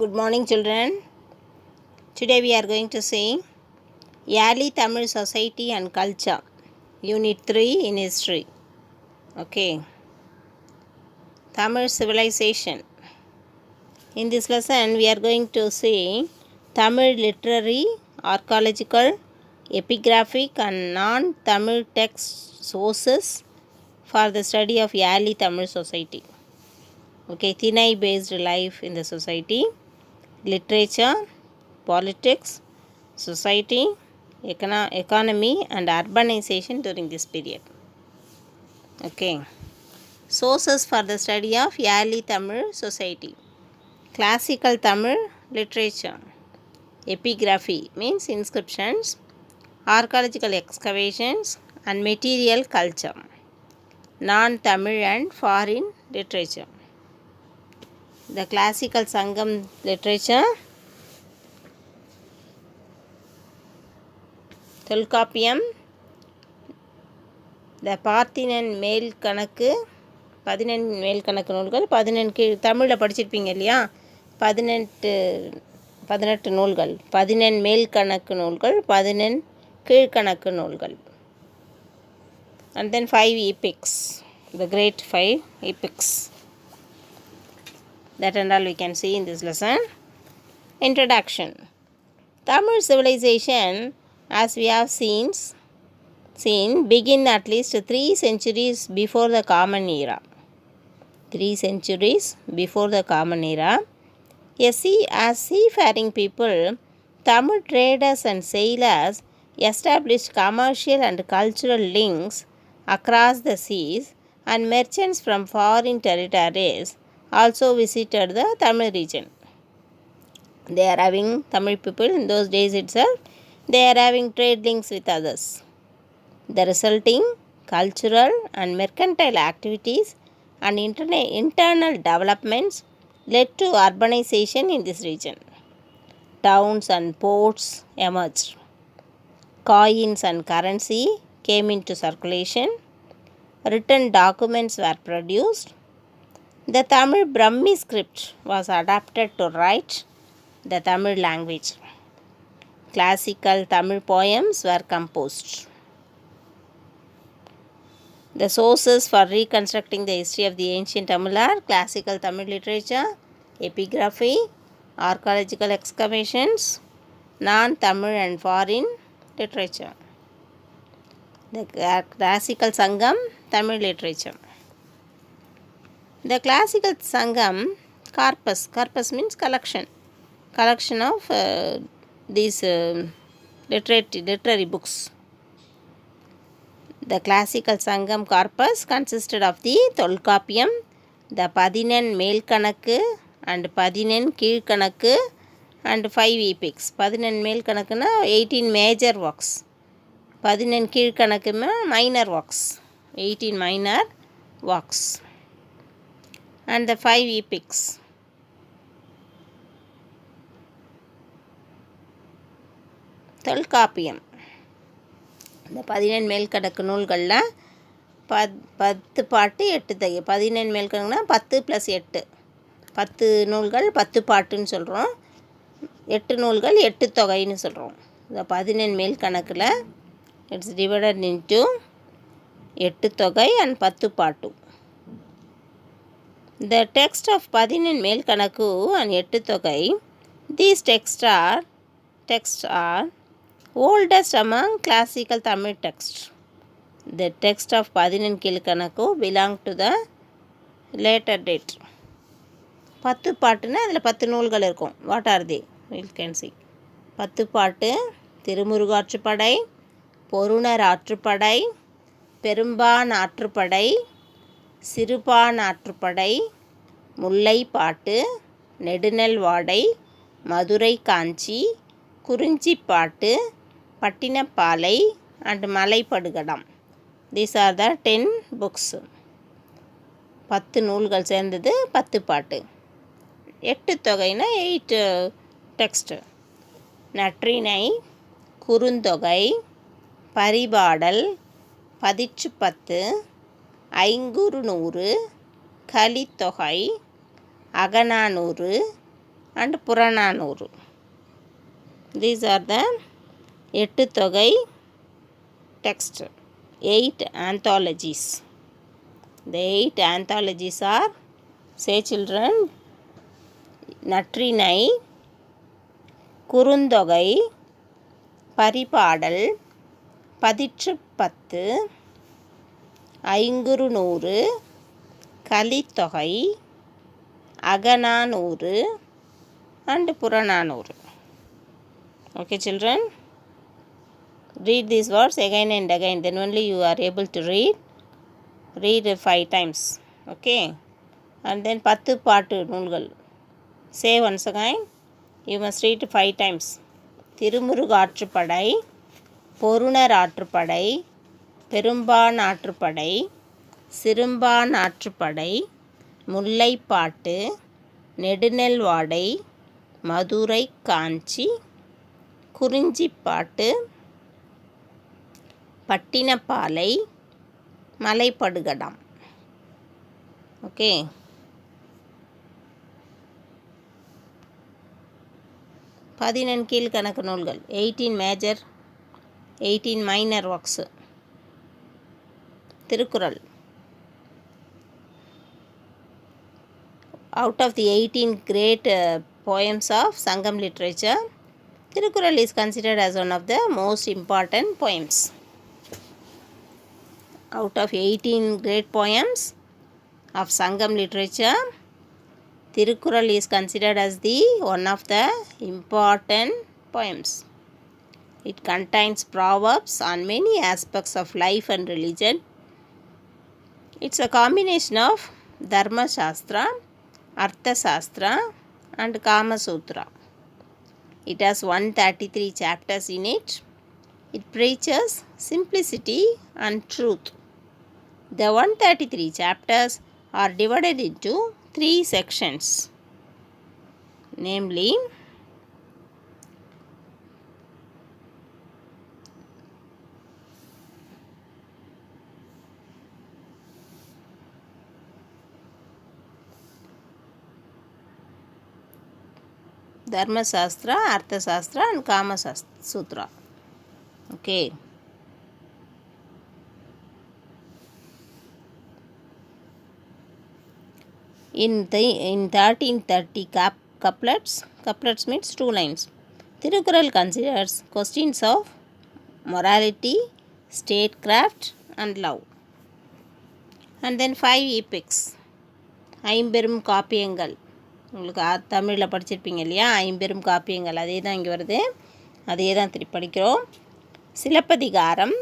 Good morning, children. Today we are going to see Early Tamil Society and Culture, Unit 3 in History. Okay. Tamil Civilization. In this lesson, we are going to see Tamil literary, archaeological, epigraphic and non-Tamil text sources for the study of early Tamil society. Okay, Thinai-based life in the society, literature, politics, society, economy and urbanization during this period. Okay. Sources for the study of early Tamil society. Classical Tamil literature. Epigraphy means inscriptions, archaeological excavations and material culture. Non-Tamil and foreign literature. The classical Sangam literature, Tolkappiyam, the Parthian மேல் கணக்கு 18 மேல் கணக்கு நூல்கள் 18 கீழ் தமிழில் படிச்சிருப்பீங்க இல்லையா 18 நூல்கள் 18 மேல் கணக்கு நூல்கள் 18 கீழ்கணக்கு நூல்கள் and then 5 epics, the great 5 epics. That and all we can see in this lesson. Introduction. Tamil civilization, as we have seen begin at least 3 centuries before the Common Era. 3 centuries before the Common Era. As seafaring people, Tamil traders and sailors established commercial and cultural links across the seas, and merchants from foreign territories also visited the Tamil region. They are having Tamil people in those days itself, they are having trade links with others. The resulting cultural and mercantile activities and internal developments led to urbanization in this region. Towns and ports emerged. Coins and currency came into circulation. Written documents were produced. The Tamil Brahmi script was adapted to write the Tamil language. Classical Tamil poems were composed. The sources for reconstructing the history of the ancient Tamil are classical Tamil literature, epigraphy, archaeological excavations, non-Tamil and foreign literature. The classical Sangam Tamil literature. The classical Sangam corpus means collection of these literary books. The classical Sangam corpus consisted of the Tolkappiyam, the 18 மேல் கணக்கு and 18 கீழ் கணக்கு and 5 epics. 18 மேல் கணக்குனா 18 major works, 18 கீழ் கணக்குனா minor works, 18 minor works and the 5 epics. Tolkappiyam, இந்த 18 மேல் கணக்கு நூல்களில் 10 பாட்டு 8 தொகை. 18 மேல் கணக்குனா 10 + 8, 10 நூல்கள் 10 பாட்டுன்னு சொல்கிறோம், 8 நூல்கள் 8 தொகைன்னு சொல்கிறோம். இந்த 18 மேல் கணக்கில் இட்ஸ் டிவைடட் இன்ட்டு 8 தொகை and 10 பாட்டு. The text of 18 மேல் கணக்கு and 8 தொகை, these texts are oldest among classical Tamil texts. The text of 18 கீழ் கணக்கு belong to the later date. 10 பாட்டுன்னா அதில் 10 நூல்கள் இருக்கும். What are they? We can see. 10 பாட்டு திருமுருகாற்றுப்படை, பொருணர் ஆற்றுப்படை, பெரும்பான் ஆற்றுப்படை, சிறுபான் ஆற்றுப்படை, முல்லைப்பாட்டு, நெடுநெல் வாடை, மதுரை காஞ்சி, Kurinjipattu, Pattinappalai and மலைப்படுகடம். These are the 10 books. 10 நூல்கள் சேர்ந்தது 10 பாட்டு. 8 தொகைனா 8 text. Natrinai, Kurunthokai, Paripadal, Pathitrupathu, Ainkurunuru, Kalithokai, Akananuru, and Purananuru. These are the எட்டு தொகை text, 8 anthologies. The 8 anthologies are, say children, Natrinai, Kurunthokai, Paripadal, Pathitrupathu, Ainkurunuru, Kalithokai, Akananuru and Purananuru. Okay children, read these words again and again, then only you are able to read 5 times. Okay, and then 10 பாட்டு நூல்கள். Say once again, you must read 5 times. Thirumurugaatruppadai, Porunar ஆற்றுப்படை, பெரும்பான் ஆற்றுப்படை, சிறும்பான் ஆற்றுப்படை, முல்லைப்பாட்டு, நெடுநெல் வாடை, மதுரை காஞ்சி, Kurinjipattu, Pattinappalai, மலைப்படுகடாம். Okay, கீழ்கணக்கு நூல்கள். 18 major, 18 minor works. Thirukkural. Out of the 18 great poems of Sangam literature, Tirukkural is considered as one of the most important poems. Out of 18 great poems of Sangam literature, Tirukkural is considered as the one of the important poems. It contains proverbs on many aspects of life and religion. It's a combination of Dharma Shastra, Artha Shastra and Kama Sutra. It has 133 chapters in it. It preaches simplicity and truth. The 133 chapters are divided into 3 sections, namely Dharma Shastra, Artha Shastra and Kama Sutra. Okay. In 1330 couplets means 2 lines. Tirukkural considers questions of morality, statecraft and love. And then 5 epics. ஐம்பெரும் காப்பியங்கள். உங்களுக்கு தமிழில் படிச்சிருப்பீங்க இல்லையா, ஐம்பெரும் காப்பியங்கள், அதே தான் இங்கே வருது, அதே தான் திருப்பி படிக்கிறோம். Silappatikaram,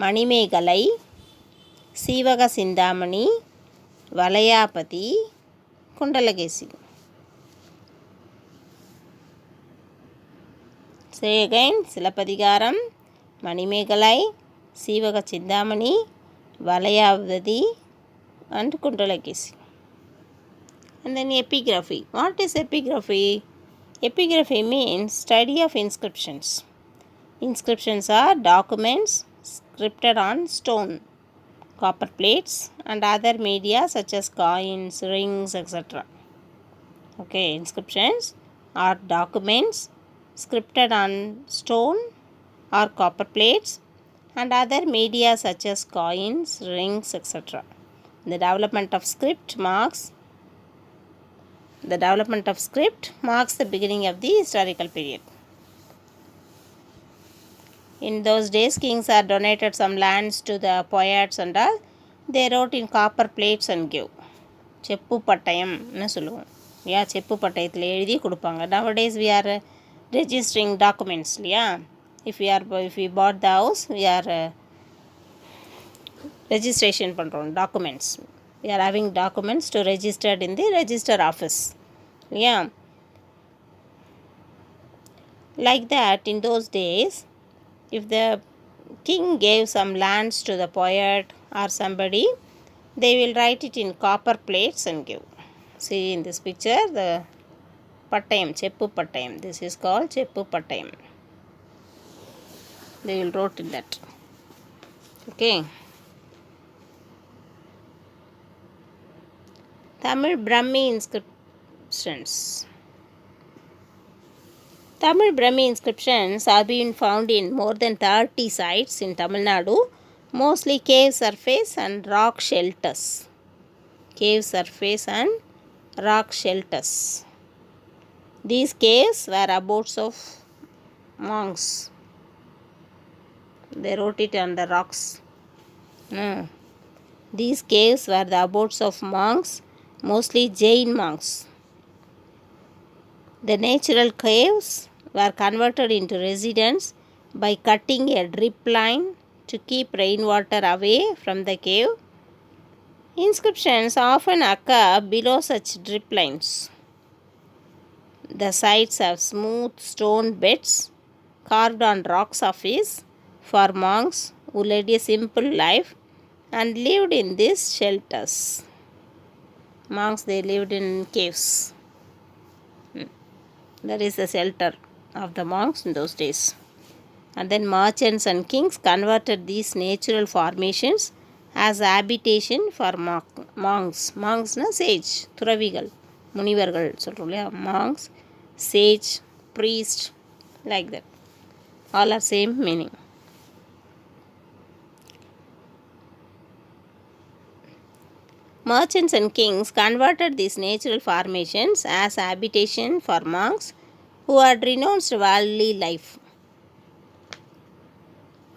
Manimekalai, Seevaka Chintamani, Valayapathi, Kundalakesi. Say again, Silappatikaram, Manimekalai, Seevaka Chintamani, Valayapathi and Kundalakesi. And then epigraphy. What is epigraphy? Epigraphy means study of inscriptions. Inscriptions are documents scripted on stone, copper plates and other media such as coins, rings, etc. Okay, inscriptions are documents scripted on stone or copper plates and other media such as coins, rings, etc. The development of script marks the beginning of the historical period. In those days, kings had donated some lands to the poets and all. They wrote in copper plates and gave. செப்பு பட்டயம்னு சொல்லுவோம் இல்லையா, செப்பு பட்டயத்தில் எழுதி கொடுப்பாங்க. Nowadays we are registering documents இல்லையா. If we bought the house, we are registration பண்ணுறோம் documents. We are having documents to registered in the register office. Yeah, like that in those days, if the king gave some lands to the poet or somebody, they will write it in copper plates and give. See in this picture, the pattayam, cheppu pattayam. This is called cheppu pattayam. They will wrote in that. Okay. Tamil Brahmi inscriptions. Tamil Brahmi inscriptions have been found in more than 30 sites in Tamil Nadu, mostly cave surface and rock shelters. Cave surface and rock shelters. These caves were abodes of monks. They wrote it on the rocks. These caves were the abodes of monks, mostly Jain monks. The natural caves were converted into residence by cutting a drip line to keep rainwater away from the cave. Inscriptions often occur below such drip lines. The sites have smooth stone beds carved on rock surface for monks who led a simple life and lived in these shelters. Monks, they lived in caves. That is the shelter of the monks in those days. And then merchants and kings converted these natural formations as habitation for monks. Monks na sage, thuravigal, munivargal சொல்றோம் இல்லையா, monks, sage, priest, like that. All are same meaning. Merchants and kings converted these natural formations as habitation for monks who had renounced worldly life.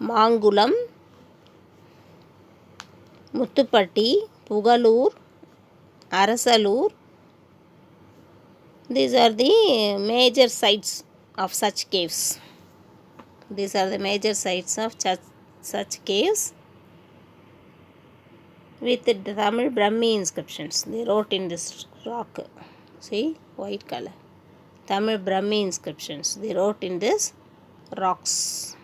Mangulam, Muthupatti, Pugalur, Arasalur, these are the major sites of such caves. These are the major sites of such caves with the Tamil Brahmi inscriptions. They wrote in this rock. See, white color. Tamil Brahmi inscriptions. They wrote in this rocks.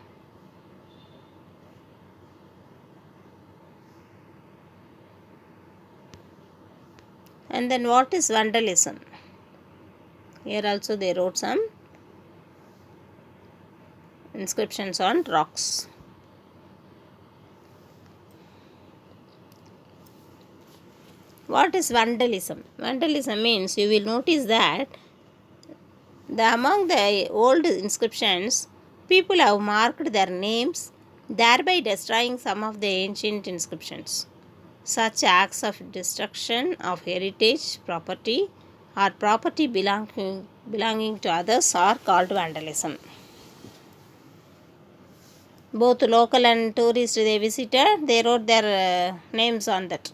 And then what is vandalism? Here also they wrote some inscriptions on rocks. What is vandalism? Vandalism means you will notice that among the old inscriptions, people have marked their names, thereby destroying some of the ancient inscriptions. Such acts of destruction of heritage property or property belonging to others are called vandalism. Both local and tourists they visited, they wrote their names on that.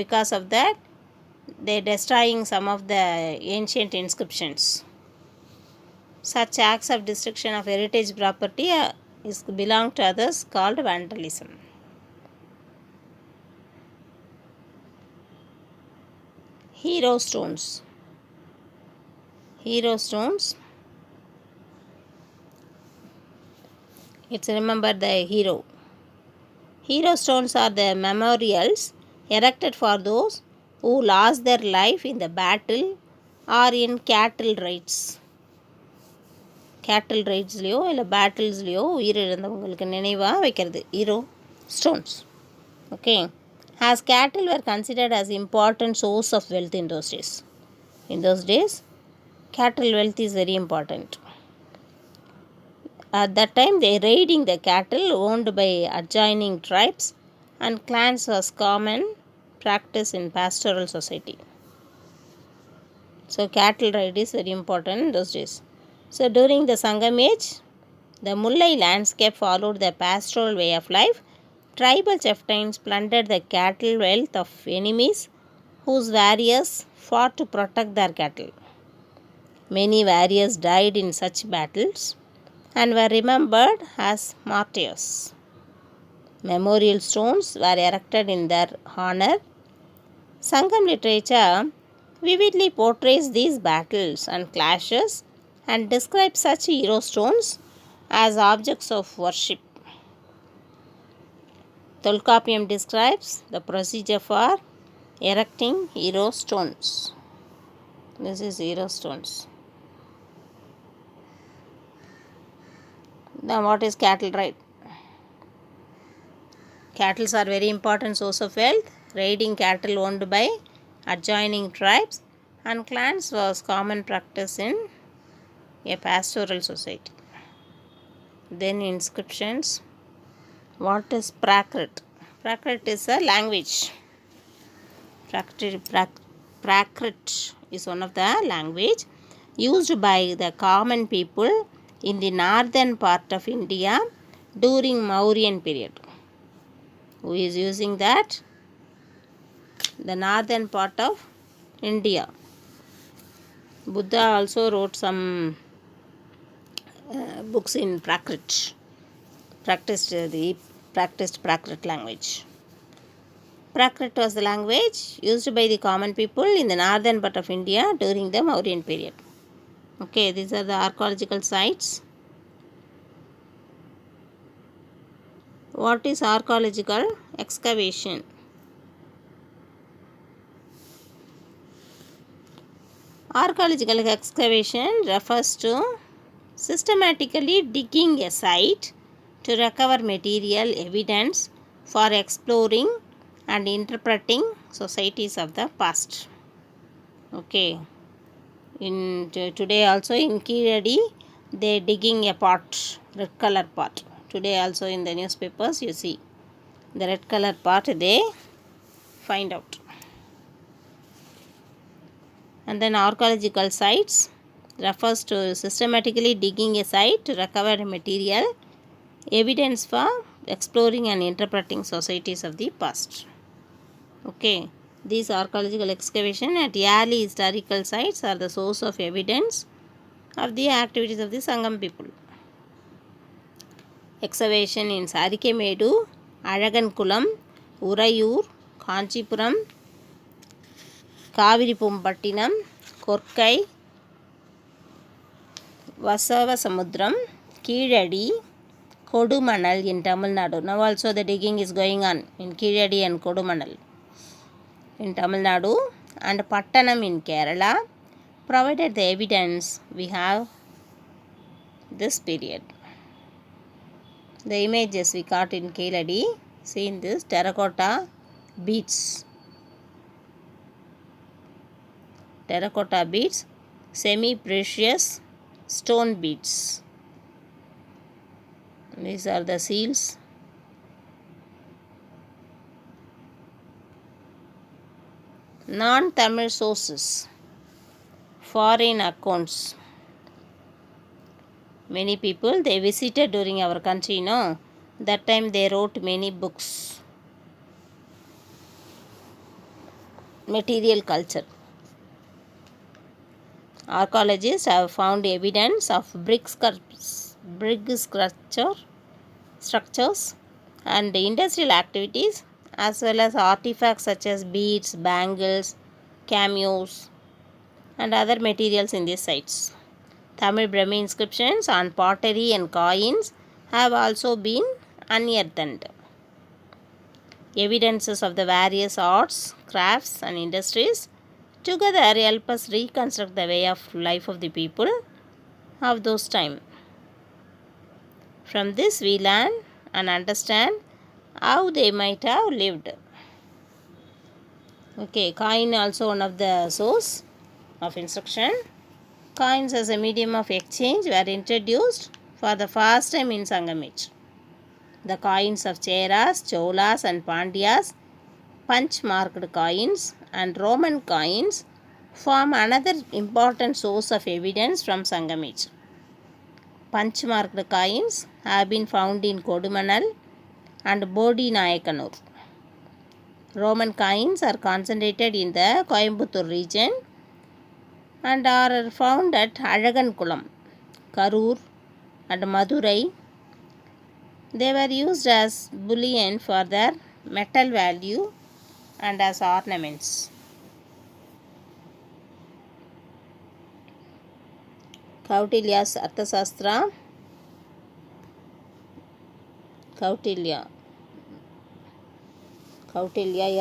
Because of that, they are destroying some of the ancient inscriptions. Such acts of destruction of heritage property belong to others called vandalism. Hero stones. Hero stones. It's remember the hero. Hero stones are the memorials erected for those who lost their life in the battle or in cattle raids. Cattle raidsலையோ இல்லை பேட்டில்ஸ்லையோ உயிரிழந்தவங்களுக்கு நினைவாக வைக்கிறது hero stones. Okay. As cattle were considered as important source of wealth in those days. In those days, cattle wealth is very important. At that time, they raiding the cattle owned by adjoining tribes and clans was common practice in pastoral society. So cattle raid is very important in those days. So during the Sangam age, the Mullai landscape followed the pastoral way of life. Tribal chieftains plundered the cattle wealth of enemies whose warriors fought to protect their cattle. Many warriors died in such battles and were remembered as martyrs. Memorial stones were erected in their honor. Sangam literature vividly portrays these battles and clashes and describes such hero stones as objects of worship. Tolkappiyam describes the procedure for erecting hero stones. This is hero stones. Now what is cattle raid? Cattle are very important source of wealth. Raiding cattle owned by adjoining tribes and clans was common practice in a pastoral society. Then inscriptions. What is Prakrit? Prakrit is a language. Prakrit is one of the language used by the common people in the northern part of India during Mauryan period. Who is using that? The northern part of India. Buddha also wrote some books in Prakrit. Practiced Prakrit language. Prakrit was the language used by the common people in the northern part of India during the Mauryan period. Okay, these are the archaeological sites. What is archaeological excavation? Archaeological excavation refers to systematically digging a site to recover material evidence for exploring and interpreting societies of the past. Okay, today also in Kiradi they digging a pot, red color pot. Today also in the newspapers you see the red color pot they find out. And then archaeological sites refers to systematically digging a site to recover material evidence for exploring and interpreting societies of the past. Okay, these archaeological excavation at early historical sites are the source of evidence of the activities of the Sangam people. Excavation in Sarikemedu, Alagankulam, Urayur, Kanchipuram, Kaviripumbattinam, Korkai, Vasavasamudram, Keeladi, Kodumanal in Tamil Nadu. Now also the digging is going on in Keeladi and Kodumanal in Tamil Nadu, and Pattanam in Kerala provided the evidence we have this period. The images we caught in Keeladi, see in this terracotta beads. Terracotta beads, semi-precious stone beads. These are the seals. Non-Tamil sources, foreign accounts. Many people they visited during our country, no? That time they wrote many books. Material culture. Archaeologists have found evidence of brick structures and industrial activities, as well as artifacts such as beads, bangles, cameos, and other materials in these sites. Tamil Brahmi inscriptions on pottery and coins have also been unearthed. Evidences of the various arts, crafts, and industries together help us reconstruct the way of life of the people of those times. From this we learn and understand how they might have lived. Okay, coin also one of the source of instruction. Coins as a medium of exchange were introduced for the first time in Sangam age. The coins of Cheras, Cholas and Pandyas, punch-marked coins and Roman coins form another important source of evidence from Sangam age. Punch-marked coins have been found in Kodumanal and Bodi Nayakanur. Roman coins are concentrated in the Coimbatore region and are found at Alagankulam, Karur and Madurai. They were used as bullion for their metal value and as ornaments. Kautilya's Arthasastra. Kautilya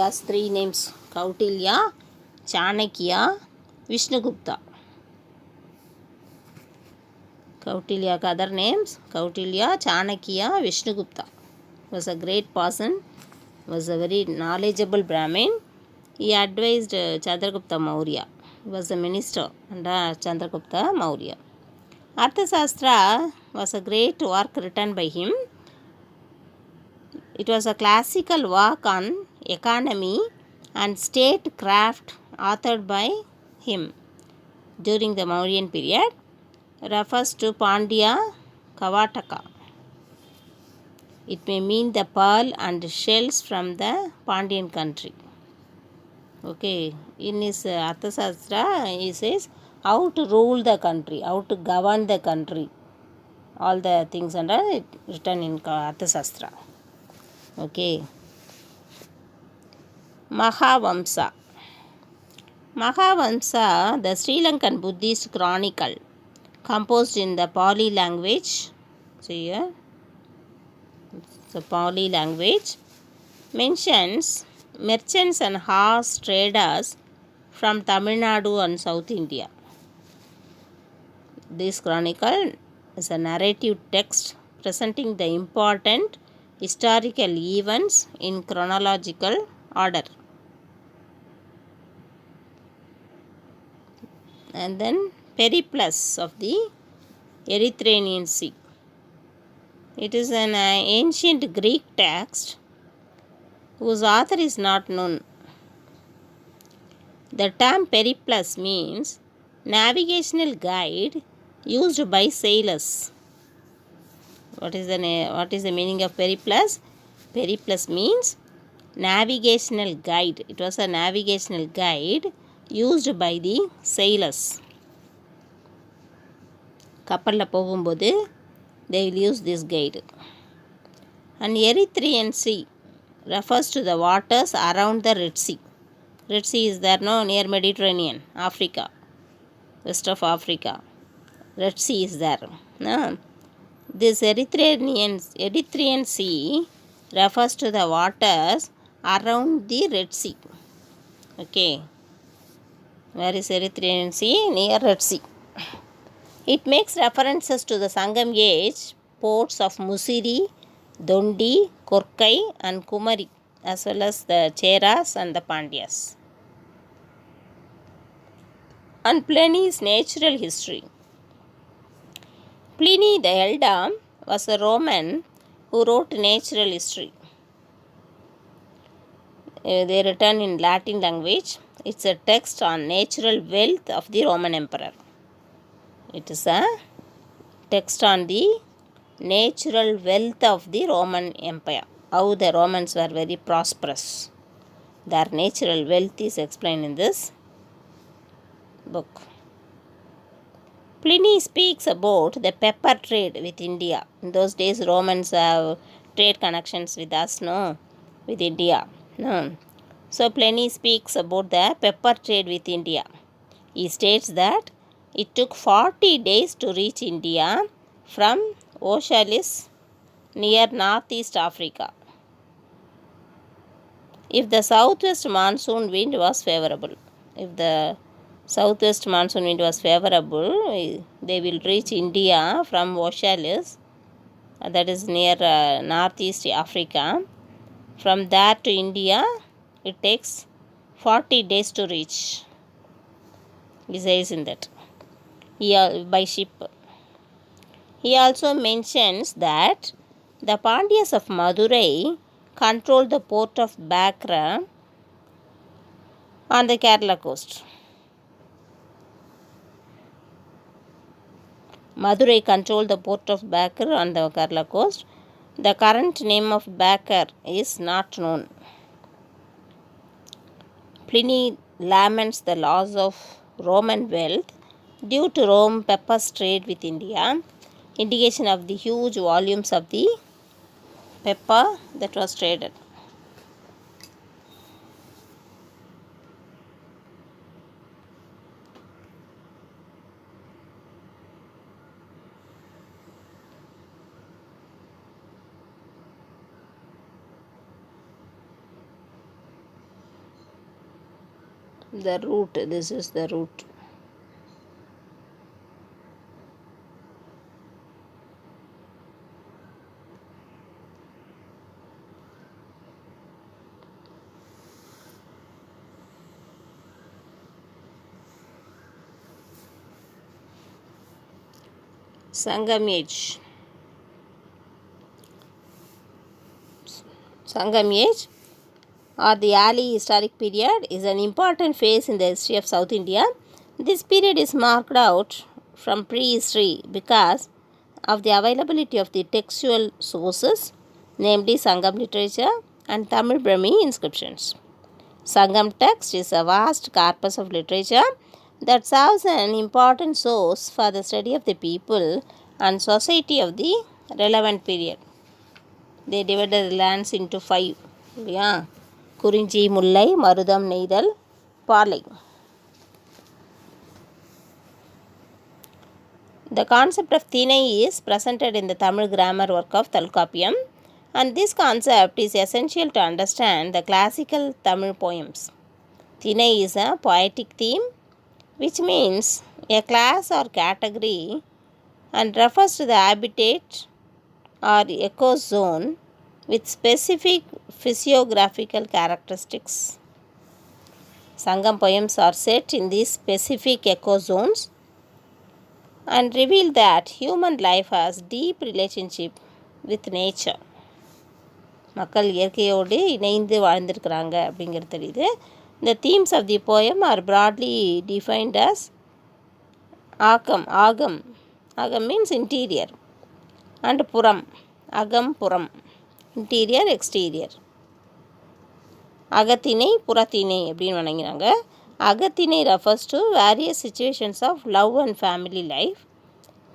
has three names: Kautilya, Chanakya, Vishnugupta. Kautilya's other names: Kautilya, Chanakya, Vishnugupta. Was a great person, was a very knowledgeable Brahmin. He advised Chandragupta Maurya. He was a minister under Chandragupta Maurya. Arthashastra was a great work written by him. It was a classical work on economy and statecraft authored by him during the Mauryan period. Refers to Pandya Kavataka. It may mean the pearl and shells from the Pandyan country. Okay, in his Arthashastra, he says how to rule the country, how to govern the country. All the things under it written in Arthashastra. Okay. Mahavamsa. Mahavamsa, the Sri Lankan Buddhist chronicle, composed in the Pali language. See here, the Pali language mentions merchants and horse traders from Tamil Nadu and South India. This chronicle is a narrative text presenting the important historical events in chronological order. And then Periplus of the Erythraean Sea. It is an ancient Greek text whose author is not known. The term periplus means navigational guide used by sailors. What is the meaning of periplus? Periplus means navigational guide. It was a navigational guide used by the sailors. கப்பலில் போகும்போது they will use this guide. And Erythraean Sea refers to the waters around the Red Sea. Red Sea is there, no, near Mediterranean, Africa, west of Africa. Red Sea is there. No? This Erythraean Sea refers to the waters around the Red Sea. Okay. Where is Erythraean Sea? Near Red Sea. It makes references to the Sangam age ports of Musiri, Dondi, Korkai and Kumari, as well as the Cheras and the Pandyas. And Pliny's natural history. Pliny the Elder was a Roman who wrote natural history. They written in Latin language. It's a text on natural wealth of the Roman Emperor. It is a text on the natural wealth of the Roman Empire. How the Romans were very prosperous. Their natural wealth is explained in this book. Pliny speaks about the pepper trade with India. In those days, Romans have trade connections with us, no? With India. No. So, Pliny speaks about the pepper trade with India. He states that it took 40 days to reach India from Ochalis near northeast Africa. If the southwest monsoon wind was favorable, they will reach India from Ochalis, that is near northeast Africa. From there to India, it takes 40 days to reach. He says in that. By ship. He also mentions that the Pandyas of Madurai controlled the port of Bakra on the Kerala coast. Madurai controlled the port of Bakar on the Kerala coast. The current name of Bakar is not known. Pliny laments the loss of Roman wealth due to Rome pepper's trade with India, indication of the huge volumes of the pepper that was traded. The route, this is the route. Sangam age. Sangam age, or the early historic period, is an important phase in the history of South India. This period is marked out from prehistory because of the availability of the textual sources, namely Sangam literature and Tamil Brahmi inscriptions. Sangam text is a vast corpus of literature that serves an important source for the study of the people and society of the relevant period. They divided the lands into 5. Yeah. Kurinji, Mullai, Marudam, Neidal, Palai. The concept of Thinai is presented in the Tamil grammar work of Thalkappiyam, and this concept is essential to understand the classical Tamil poems. Thinai is a poetic theme, which means a class or category and refers to the habitat or ecozone with specific physiographical characteristics. Sangam poems are set in these specific ecozones and reveal that human life has deep relationship with nature. மக்கள் இயற்கையோடு இணைந்து வாழ்ந்திருக்கிறாங்க அப்படிங்கிறது தெரியுது. The themes of the poem are broadly defined as Aagam. Aagam means interior, and புறம், அகம் புறம், interior exterior. அகத்திணை புறத்திணை அப்படின்னு வணங்கினாங்க. அகத்திணை refers to various situations of love and family life.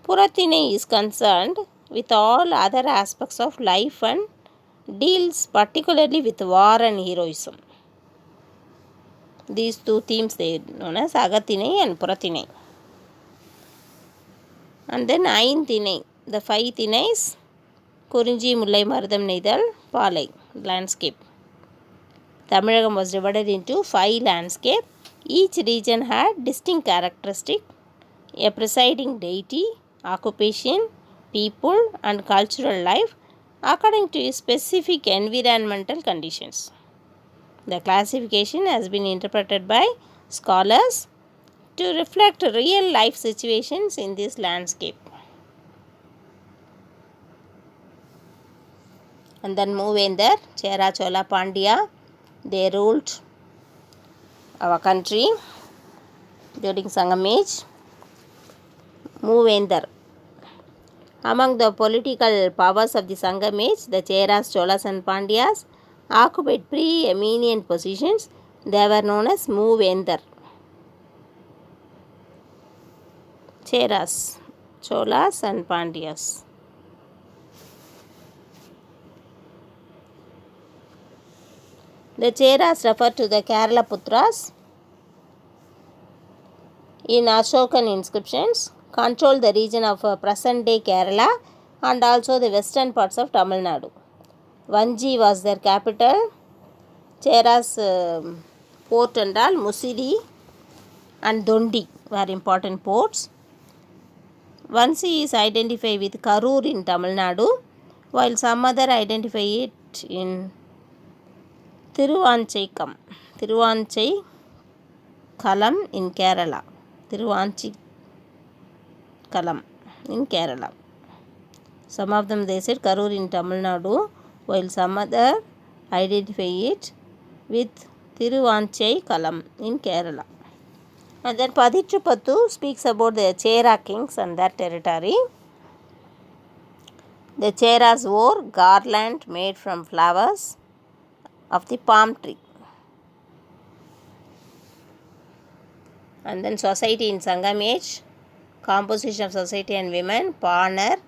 புறத்திணை is concerned with all other aspects of life and deals particularly with war and heroism. These two themes they known as Agathinai and Purathinai. And then Ainthinai, the 5 Thinais, Kurinji, Mullai, Marudam, Neidal, Palai, landscape. Tamilagam was divided into 5 landscape. Each region had distinct characteristic, a presiding deity, occupation, people and cultural life according to specific environmental conditions. The classification has been interpreted by scholars to reflect real life situations in this landscape. And then Moovendar, Chera, Chola, Pandya, they ruled our country during Sangam age. Moovendar. Among the political powers of the Sangam age, the Cheras, Cholas and Pandyas occupied pre-eminent positions. They were known as Moovendar. Cheras, Cholas and Pandyas. The Cheras refer to the Kerala Putras in Ashokan inscriptions, controlled the region of present-day Kerala and also the western parts of Tamil Nadu. Vanji was their capital. Cheras port and all, Musiri and Dondi were important ports. Vansi is identified with Karur in Tamil Nadu, while some other identify it in Thiruvanchikalam in Kerala. Thiruvanchikalam in Kerala. Some of them they said Karur in Tamil Nadu, while some other identify it with Thiruvanchikalam in Kerala. And then Paditru speaks about the Chera kings and their territory. The Cheras wore garland made from flowers of the palm tree. And then society in Sangam age, composition of society and women, Panar,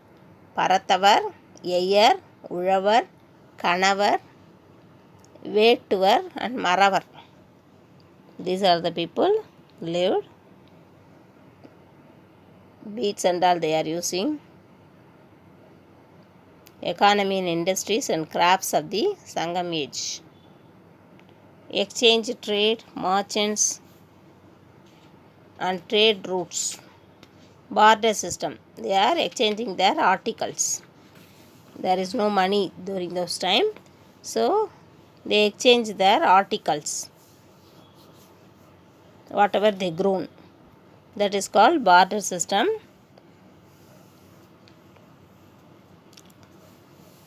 Paratavar, Yeyar, Ulavar, Kanavar, Vetuvar and Maravar. These are the people lived. Beads and all they are using. Economy and industries and crafts of the Sangam age. Exchange, trade, merchants and trade routes. Barter system. They are exchanging their articles. There is no money during those time. So, they exchange their articles. Whatever they grown. That is called barter system.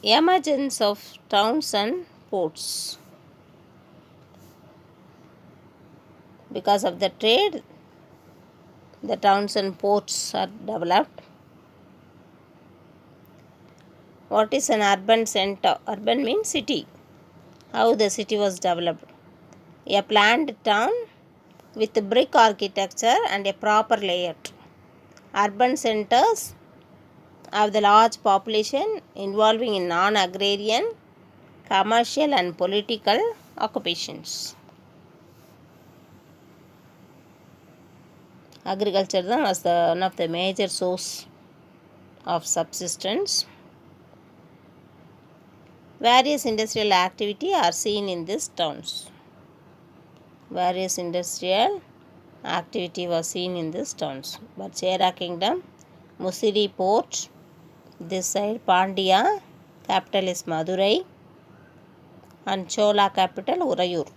Emergence of towns and ports. Because of the trade, the towns and ports are developed. What is an urban center? Urban means city. How the city was developed. A planned town with brick architecture and a proper layout. Urban centers have the large population involving in non-agrarian, commercial and political occupations. Agriculture was one of the major source of subsistence. Various industrial activity are seen in these towns. Various industrial activity was seen in these towns. But Chera Kingdom, Musiri Port, this side Pandya, capital is Madurai, and Chola capital Urayur.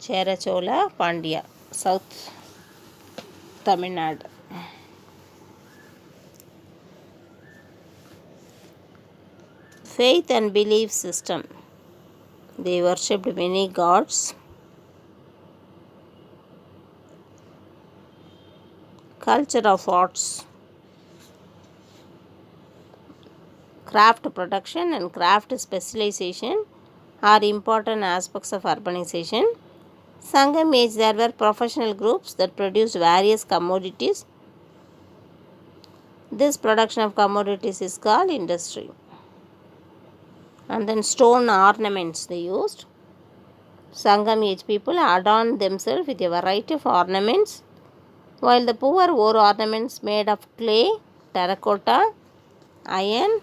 Chera Chola Pandya, South Tamil Nadu. Faith and belief system. They worshipped many gods. Culture of arts. Craft production and craft specialization are important aspects of urbanization. Sangam age, there were professional groups that produced various commodities. This production of commodities is called industry. And then stone ornaments they used. Sangam age people adorned themselves with a variety of ornaments, while the poor wore ornaments made of clay, terracotta, iron,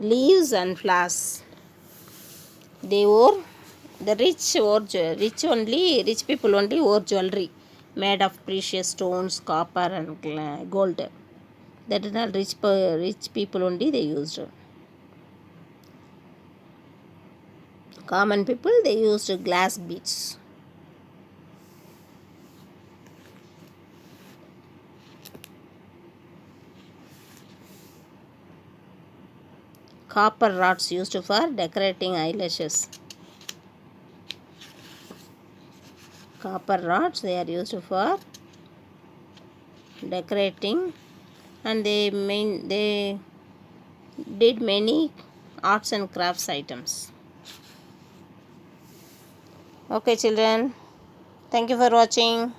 leaves and flowers. They wore, the rich people only wore jewelry made of precious stones, copper and gold. That is all rich people only they used. Common people, they used glass beads. Copper rods used for decorating eyelashes. Copper rods, they are used for decorating, and they did many arts and crafts items. Okay children, thank you for watching.